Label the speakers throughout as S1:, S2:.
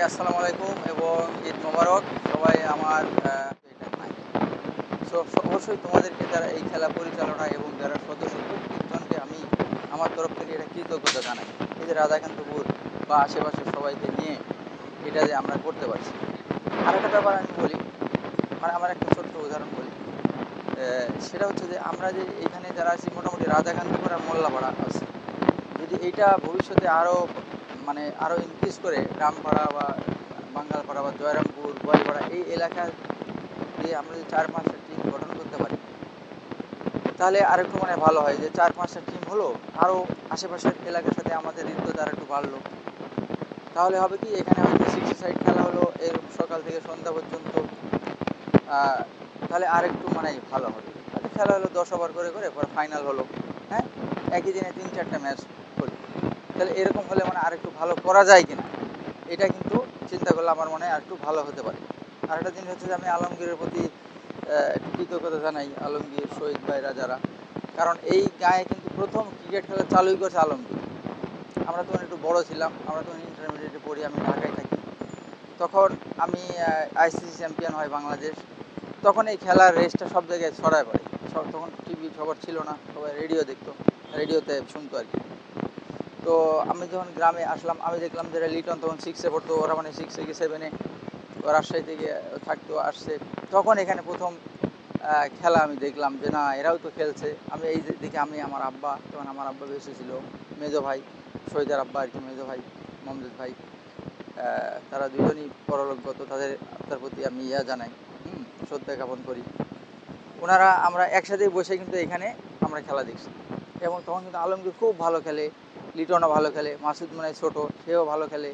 S1: আসসালামু আলাইকুম এবং ঈদ মোবারক। সবাই আমার এটা নাই। সো অবশ্যই তোমাদেরকে যারা এই খেলা পরিচালনা এবং যারা সদস্য প্রত্যেকজনকে আমি আমার তরফ থেকে এটা কৃতজ্ঞতা জানাই। এই যে রাধাকান্তপুর বা আশেপাশের সবাইকে নিয়ে এটা যে আমরা করতে পারছি। আরেকটা ব্যাপার আমি বলি, মানে আমার একটা ছোট্ট উদাহরণ বলি। সেটা হচ্ছে যে আমরা যে এখানে যারা আছি মোটামুটি রাধাকান্তপুর আর মোল্লাপাড়া আছে, যদি এইটা ভবিষ্যতে আরও ইনক্রিজ করে রামপাড়া বা বাঙ্গালপাড়া বা জয়রামপুর গোয়ালপাড়া এই এলাকা দিয়ে আমরা যদি 4-5টা টিম গঠন করতে পারি, তাহলে আরেকটু ভালো হয় যে 4-5টা টিম হলো, আরও আশেপাশের এলাকার সাথে আমাদের হৃদ্যতা আর একটু বাড়লো। তাহলে হবে কি, এখানে হয়তো 60 সাইড খেলা হলো এরকম সকাল থেকে সন্ধ্যা পর্যন্ত, তাহলে আরেকটু ভালো হবে। হয়তো খেলা হলো 10 ওভার করে করে, পরে ফাইনাল হলো, হ্যাঁ, একই দিনে 3-4টা ম্যাচ হলো। তাহলে এরকম হলে আরেকটু ভালো করা যায় কিনা, এটা কিন্তু চিন্তা করলে আমার মনে হয় আরেকটু ভালো হতে পারে। আর একটা জিনিস হচ্ছে যে আমি আলমগীরের প্রতি একটু কৃতজ্ঞতা জানাই, আলমগীর শহীদ ভাইরা যারা, কারণ এই গায়ে কিন্তু প্রথম ক্রিকেট খেলা চালুই করছে আলমগীর। আমরা তখন একটু বড় ছিলাম, আমরা তখন ইন্টারমিডিয়েটে পড়ি, আমি ঢাকায় থাকি। তখন আমি আইসিসি চ্যাম্পিয়ন হয় বাংলাদেশ। তখন এই খেলার রেসটা সব জায়গায় ছড়ায় পড়ে। তখন টিভি খবর ছিল না, সবাই রেডিও দেখতো, রেডিওতে শুনতো আর কি। তো আমি যখন গ্রামে আসলাম, আমি দেখলাম যে লিটন তখন 6-এ পড়তো, ওরা 6 কি 7-এ রাজশাহী থেকে থাকতো, আসছে। তখন এখানে প্রথম খেলা আমি দেখলাম যে না, এরাও তো খেলছে। আমি এই দিকে আমার আব্বা, তখন আমার আব্বা বেশি ছিল, মেজো ভাই, শহীদের আব্বা আর কি, মেজো ভাই মমজুদ ভাই, তারা দুজনই পরলোকগত, তার প্রতি আমি জানাই, শ্রদ্ধা জ্ঞাপন করি। ওনারা আমরা একসাথেই বসে কিন্তু এখানে আমরা খেলা দেখছি। এবং তখন কিন্তু আলমগীর খুব ভালো খেলে, লিটনও ভালো খেলে, মাসুদ ছোটো, সেও ভালো খেলে,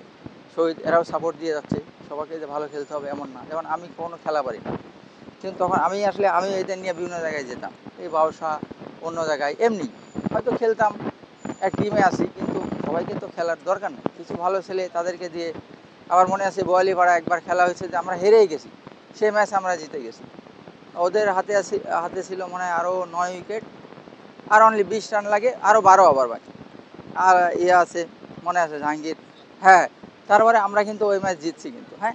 S1: শহীদ, এরাও সাপোর্ট দিয়ে যাচ্ছে সবাইকে যে ভালো খেলতে হবে এমন না। যেমন আমি কোনো খেলা পারি না, কিন্তু তখন আমি এদের নিয়ে বিভিন্ন জায়গায় যেতাম, এই বাউসা, অন্য জায়গায় এমনি হয়তো খেলতাম, এক টিমে আসি, কিন্তু সবাইকে তো খেলার দরকার নেই, কিছু ভালো ছেলে তাদেরকে দিয়ে। আবার মনে আছে বোয়ালিপাড়া একবার খেলা হয়েছে যে আমরা হেরেই গেছি, সেই ম্যাচ আমরা জিতে গেছি। ওদের হাতে ছিল মনে হয় আরও 9 উইকেট, আর অনলি 20 রান লাগে, আরও 12 ওভার বাকি। আর আছে, মনে আছে জাহাঙ্গীর, হ্যাঁ। তারপরে আমরা কিন্তু ওই ম্যাচ জিতছি কিন্তু, হ্যাঁ,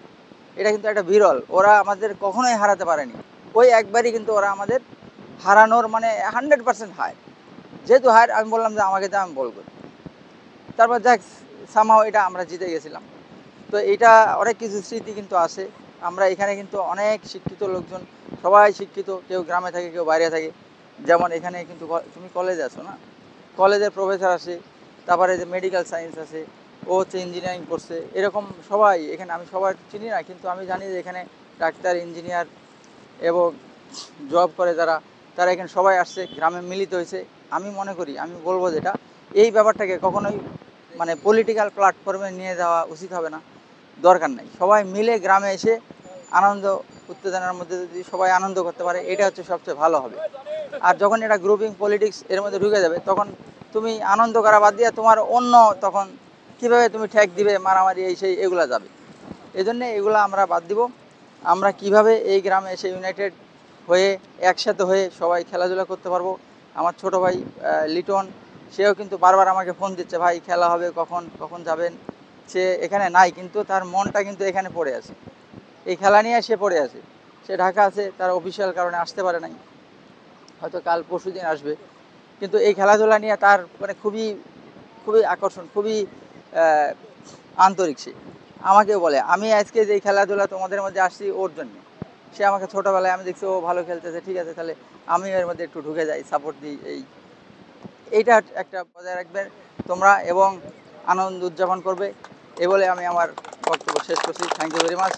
S1: এটা কিন্তু একটা বিরল, ওরা আমাদের কখনোই হারাতে পারেনি। ওই একবারই কিন্তু ওরা আমাদের হারানোর 100% হার। যেহেতু হার, আমি বললাম যে আমাকে যা, আমি বল করি। তারপর যাক, সামহাও এটা আমরা জিতে গেছিলাম। তো এইটা অনেক কিছু স্মৃতি কিন্তু আছে। আমরা এখানে কিন্তু অনেক শিক্ষিত লোকজন, সবাই শিক্ষিত, কেউ গ্রামে থাকে, কেউ বাইরে থাকে। যেমন এখানে কিন্তু তুমি কলেজে আছো না, কলেজের প্রফেসর আসে, তারপরে যে মেডিকেল সায়েন্স আছে, ও হচ্ছে ইঞ্জিনিয়ারিং করছে, এরকম সবাই এখানে, আমি সবাই চিনি না, কিন্তু আমি জানি যে এখানে ডাক্তার, ইঞ্জিনিয়ার এবং জব করে যারা, তারা এখানে সবাই আসছে, গ্রামে মিলিত হয়েছে। আমি মনে করি, আমি বলবো যেটা, এই ব্যাপারটাকে কখনোই পলিটিক্যাল প্ল্যাটফর্মে নিয়ে যাওয়া উচিত হবে না, দরকার নেই। সবাই মিলে গ্রামে এসে আনন্দ উত্তেজনার মধ্যে যদি সবাই আনন্দ করতে পারে, এটা হচ্ছে সবচেয়ে ভালো হবে। আর যখন এটা গ্রুপিং পলিটিক্স এর মধ্যে ঢুকে যাবে, তখন তুমি আনন্দ করা বাদ দিয়ে তোমার অন্য, তখন কীভাবে তুমি ঠেক দিবে, মারামারি, এই সেই, এগুলা যাবে। এই জন্যে এগুলো আমরা বাদ দিব। আমরা কিভাবে এই গ্রামে এসে ইউনাইটেড হয়ে, একসাথে হয়ে সবাই খেলাধুলা করতে পারবো। আমার ছোটো ভাই লিটন, সেও কিন্তু বারবার আমাকে ফোন দিচ্ছে, ভাই খেলা হবে কখন, কখন যাবেন। সে এখানে নাই, কিন্তু তার মনটা কিন্তু এখানে পড়ে আছে, এই খেলা নিয়ে সে পড়ে আছে। সে ঢাকা আছে, তার অফিসিয়াল কারণে আসতে পারে নাই, হয়তো কাল পরশু দিন আসবে। কিন্তু এই খেলাধুলা নিয়ে তার খুবই খুবই আকর্ষণ, খুবই আন্তরিক। সে আমাকেও বলে, আমি আজকে যে খেলাধুলা তোমাদের মধ্যে আসছি ওর জন্য। সে আমাকে ছোটোবেলায় আমি দেখছি ও ভালো খেলতেছে, ঠিক আছে, তাহলে আমি এর মধ্যে একটু ঢুকে যাই, সাপোর্ট দিই। এইটা একটা বজায় রাখবে তোমরা এবং আনন্দ উদযাপন করবে, এ বলে আমি আমার বক্তব্য শেষ করছি। Thank you very much.